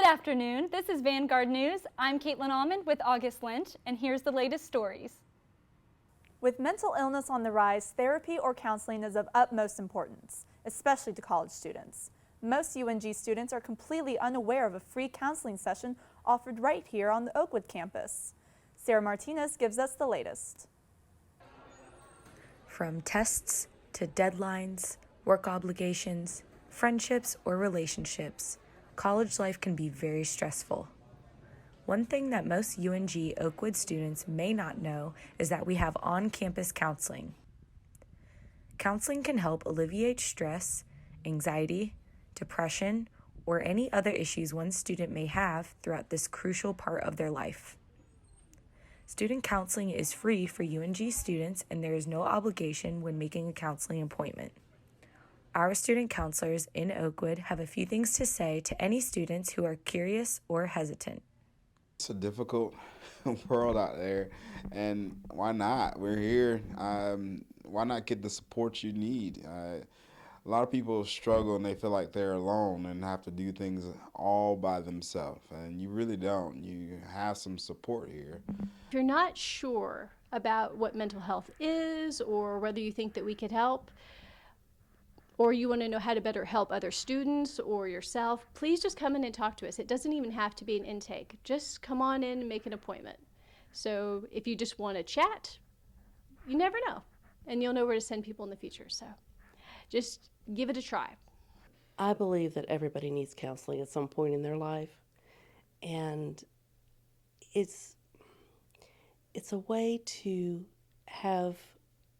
afternoon. This is Vanguard News. I'm Caitlin Almond with August Lynch, and here's the latest stories. With mental illness on the rise, therapy or counseling is of utmost importance, especially to college students. Most UNG students are completely unaware of a free counseling session offered right here on the Oakwood campus. Sarah Martinez gives us the latest. From tests to deadlines, work obligations, friendships, or relationships, college life can be very stressful. One thing that most UNG Oakwood students may not know is that we have on-campus counseling. Counseling can help alleviate stress, anxiety, depression, or any other issues one student may have throughout this crucial part of their life. Student counseling is free for UNG students, and there is no obligation when making a counseling appointment. Our student counselors in Oakwood have a few things to say to any students who are curious or hesitant. It's a difficult world out there, and why not? We're here. Why not get the support you need? A lot of people struggle and they feel like they're alone and have to do things all by themselves, and you really don't. You have some support here. If you're not sure about what mental health is or whether you think that we could help, or you want to know how to better help other students or yourself, please just come in and talk to us. It doesn't even have to be an intake. Just come on in and make an appointment. So if you just want to chat, you never know, and you'll know where to send people in the future. So just give it a try. I believe that everybody needs counseling at some point in their life, and it's a way to have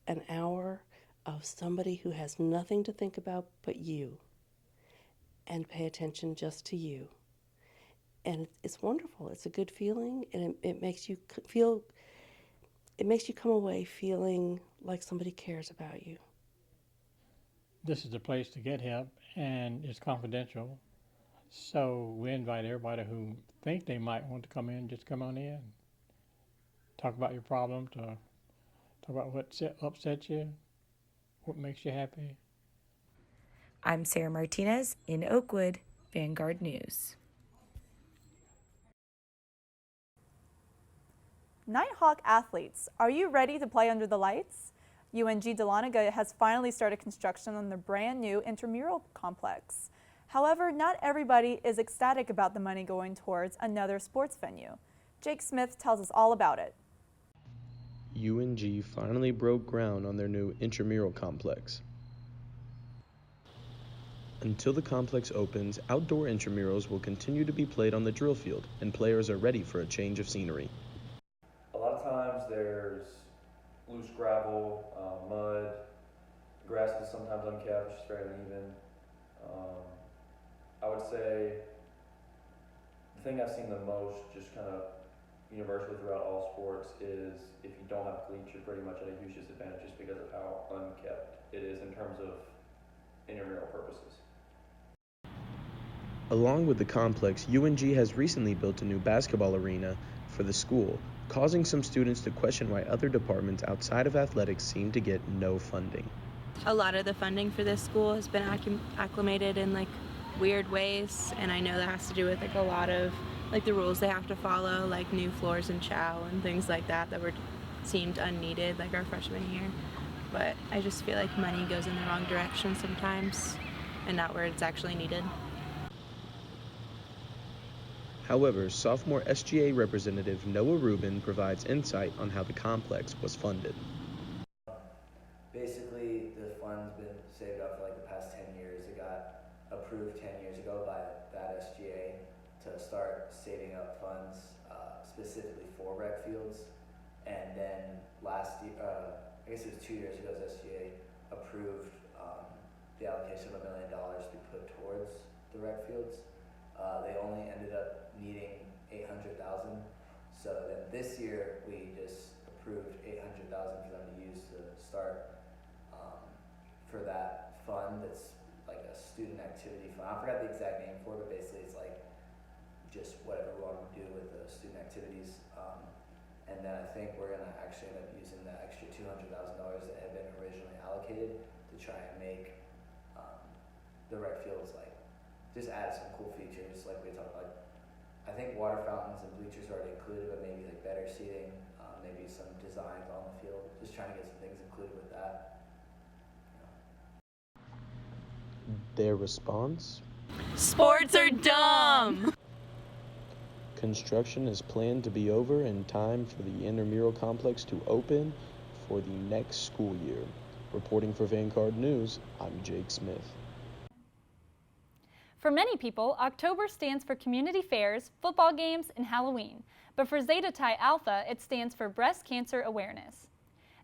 an hour of somebody who has nothing to think about but you and pay attention just to you. And it's wonderful. It's a good feeling, and it makes you come away feeling like somebody cares about you. This is the place to get help, and it's confidential. So we invite everybody who think they might want to come in, just come on in. Talk about your problem, talk about what upsets you, what makes you happy. I'm Sarah Martinez in Oakwood, Vanguard News. Nighthawk athletes, are you ready to play under the lights? UNG Dahlonega has finally started construction on their brand new intramural complex. However, not everybody is ecstatic about the money going towards another sports venue. Jake Smith tells us all about it. UNG finally broke ground on their new intramural complex. Until the complex opens, outdoor intramurals will continue to be played on the drill field, and players are ready for a change of scenery. A lot of times there's loose gravel, mud, grass is sometimes unkept, which is very uneven. I would say the thing I've seen the most, just kind of universally throughout all sports, is if you don't have cleats, you're pretty much at a huge disadvantage just because of how unkept it is in terms of intramural purposes. Along with the complex, UNG has recently built a new basketball arena for the school, causing some students to question why other departments outside of athletics seem to get no funding. A lot of the funding for this school has been acclimated in weird ways, and I know that has to do with a lot of the rules they have to follow, like new floors in chow and things like that were seemed unneeded our freshman year. But I just feel like money goes in the wrong direction sometimes and not where it's actually needed. However, sophomore SGA representative Noah Rubin provides insight on how the complex was funded. Basically, the fund's been saved up for the past 10 years. It got approved 10 years ago by that SGA to start saving up funds specifically for rec fields. And then last year, I guess it was 2 years ago, the SGA approved the allocation of $1 million to be put towards the rec fields. They only ended up needing $800,000. So then this year we just approved $800,000 for them to use to start for that fund. That's like a student activity fund. I forgot the exact name for it, but basically it's just whatever we want to do with the student activities. And then I think we're gonna actually end up using the extra $200,000 that had been originally allocated to try and make the rec fields just add some cool features, like we talked about, think water fountains and bleachers are already included, but maybe like better seating, maybe some designs on the field. Just trying to get some things included with that. Their response? Sports are dumb! Construction is planned to be over in time for the intramural complex to open for the next school year. Reporting for Vanguard News, I'm Jake Smith. For many people, October stands for community fairs, football games, and Halloween. But for Zeta Chi Alpha, it stands for breast cancer awareness.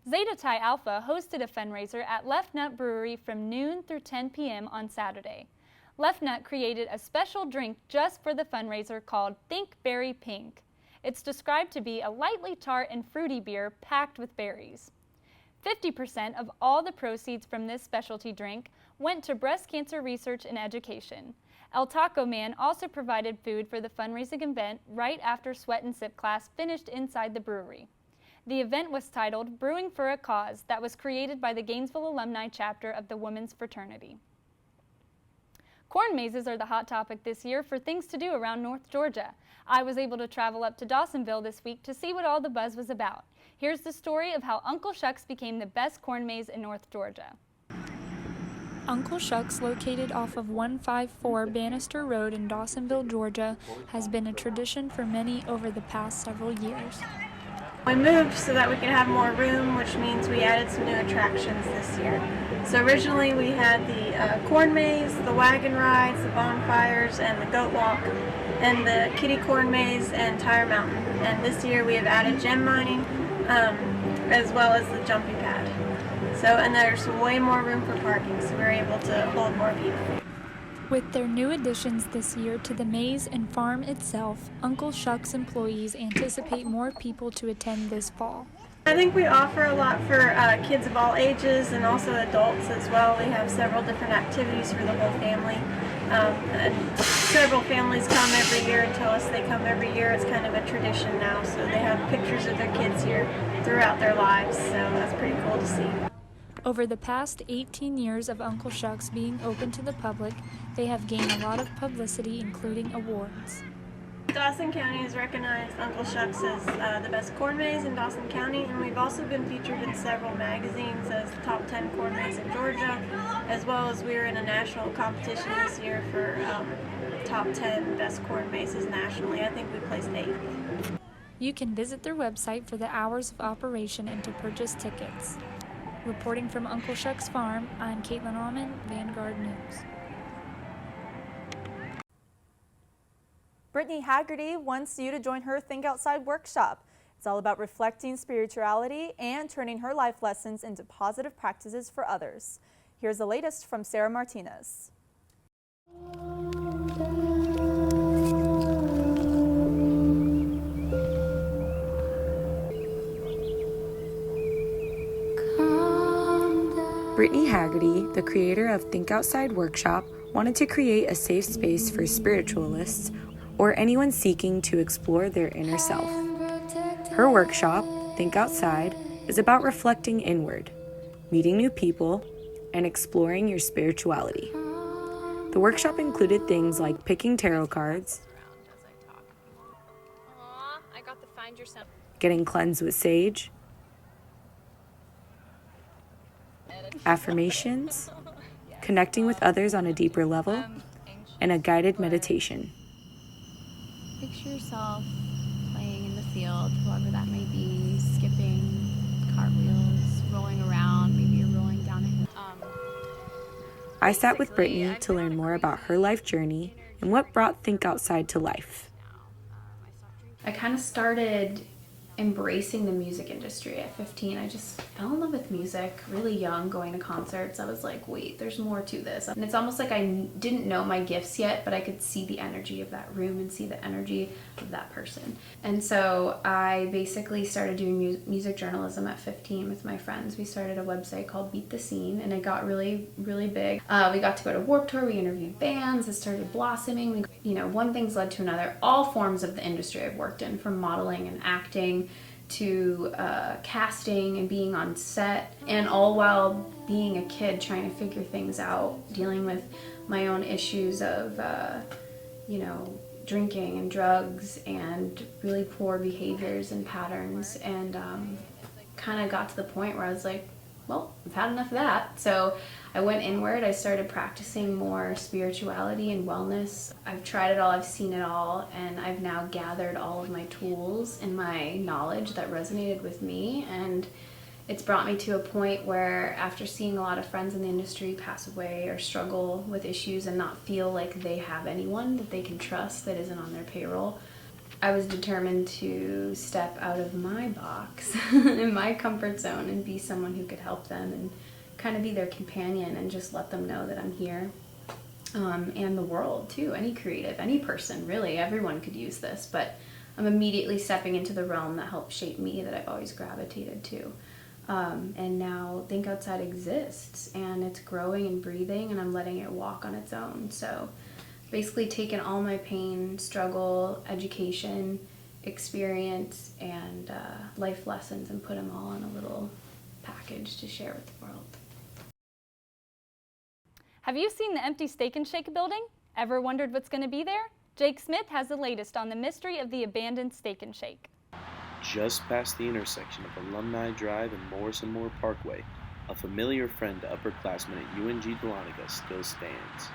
Zeta Chi Alpha hosted a fundraiser at Left Nut Brewery from noon through 10 p.m. on Saturday. Left Nut created a special drink just for the fundraiser called Think Berry Pink. It's described to be a lightly tart and fruity beer packed with berries. 50% of all the proceeds from this specialty drink went to breast cancer research and education. El Taco Man also provided food for the fundraising event right after Sweat and Sip class finished inside the brewery. The event was titled Brewing for a Cause, that was created by the Gainesville alumni chapter of the Women's Fraternity. Corn mazes are the hot topic this year for things to do around North Georgia. I was able to travel up to Dawsonville this week to see what all the buzz was about. Here's the story of how Uncle Shucks became the best corn maze in North Georgia. Uncle Shucks, located off of 154 Bannister Road in Dawsonville, Georgia, has been a tradition for many over the past several years. We moved so that we could have more room, which means we added some new attractions this year. So originally we had the corn maze, the wagon rides, the bonfires, and the goat walk, and the kiddie corn maze and Tire Mountain. And this year we have added gem mining, as well as the jumping pad. So, and there's way more room for parking, so we're able to hold more people. With their new additions this year to the maze and farm itself, Uncle Shucks employees anticipate more people to attend this fall. I think we offer a lot for kids of all ages and also adults as well. We have several different activities for the whole family. And several families come every year and tell us they come every year. It's kind of a tradition now, so they have pictures of their kids here throughout their lives, so that's pretty cool to see. Over the past 18 years of Uncle Shucks being open to the public, they have gained a lot of publicity, including awards. Dawson County has recognized Uncle Shucks as the best corn maze in Dawson County, and we've also been featured in several magazines as the top 10 corn maze in Georgia, as well as we were in a national competition this year for top 10 best corn mazes nationally. I think we placed 8th. You can visit their website for the hours of operation and to purchase tickets. Reporting from Uncle Shucks Farm, I'm Caitlin Allman, Vanguard News. Brittany Haggerty wants you to join her Think Outside workshop. It's all about reflecting spirituality and turning her life lessons into positive practices for others. Here's the latest from Sarah Martinez. Brittany Haggerty, the creator of Think Outside Workshop, wanted to create a safe space for spiritualists or anyone seeking to explore their inner self. Her workshop, Think Outside, is about reflecting inward, meeting new people, and exploring your spirituality. The workshop included things like picking tarot cards, getting cleansed with sage, affirmations, connecting with others on a deeper level, and a guided meditation. Picture yourself playing in the field, whoever that may be, skipping, cartwheels, rolling around, maybe you're rolling down a hill. I sat with Brittany to learn more about her life journey and what brought Think Outside to life. I kind of started embracing the music industry at 15. I just fell in love with music really young, going to concerts. I was like, wait, there's more to this. And it's almost like I didn't know my gifts yet, but I could see the energy of that room and see the energy of that person. And so I basically started doing music journalism at 15 with my friends. We started a website called Beat the Scene, and it got really, really big. We got to go to Warped Tour, we interviewed bands, it started blossoming. One thing's led to another. All forms of the industry I've worked in, from modeling and acting to casting and being on set, and all while being a kid trying to figure things out, dealing with my own issues of drinking and drugs and really poor behaviors and patterns, and kind of got to the point where I was like, well, I've had enough of that. So I went inward. I started practicing more spirituality and wellness. I've tried it all, I've seen it all, and I've now gathered all of my tools and my knowledge that resonated with me, and it's brought me to a point where, after seeing a lot of friends in the industry pass away or struggle with issues and not feel like they have anyone that they can trust that isn't on their payroll, I was determined to step out of my box in my comfort zone and be someone who could help them and kind of be their companion and just let them know that I'm here. And the world too, any creative, any person, really, everyone could use this, but I'm immediately stepping into the realm that helped shape me, that I've always gravitated to. And now Think Outside exists, and it's growing and breathing, and I'm letting it walk on its own. So basically taken all my pain, struggle, education, experience, and life lessons and put them all in a little package to share with the world. Have you seen the empty Steak and Shake building? Ever wondered what's going to be there? Jake Smith has the latest on the mystery of the abandoned Steak and Shake. Just past the intersection of Alumni Drive and Morris and Moore Parkway, a familiar friend to upperclassmen at UNG Dahlonega still stands.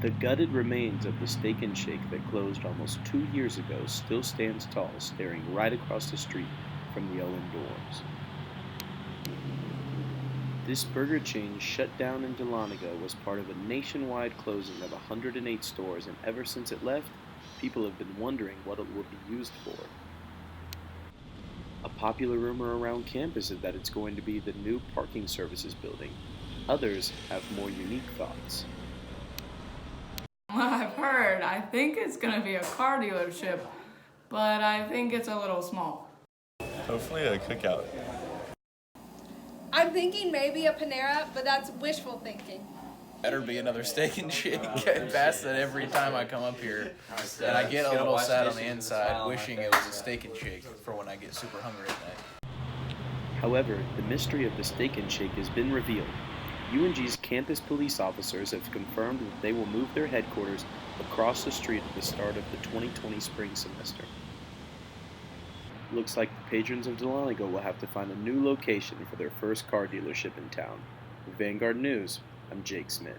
The gutted remains of the Steak and Shake that closed almost 2 years ago still stands tall, staring right across the street from the Owen dorms. This burger chain, shut down in Dahlonega, was part of a nationwide closing of 108 stores, and ever since it left, people have been wondering what it would be used for. A popular rumor around campus is that it's going to be the new parking services building. Others have more unique thoughts. Well, I've heard. I think it's going to be a car dealership, but I think it's a little small. Hopefully a cookout. I'm thinking maybe a Panera, but that's wishful thinking. Better be another Steak and Shake. I pass that every time I come up here, and I get a little sad on the inside, wishing it was a Steak and Shake for when I get super hungry at night. However, the mystery of the Steak and Shake has been revealed. UNG's campus police officers have confirmed that they will move their headquarters across the street at the start of the 2020 spring semester. Looks like the patrons of Dahlonega will have to find a new location for their first car dealership in town. With Vanguard News, I'm Jake Smith.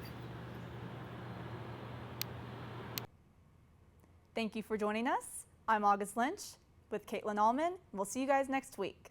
Thank you for joining us. I'm August Lynch with Caitlin Allman. We'll see you guys next week.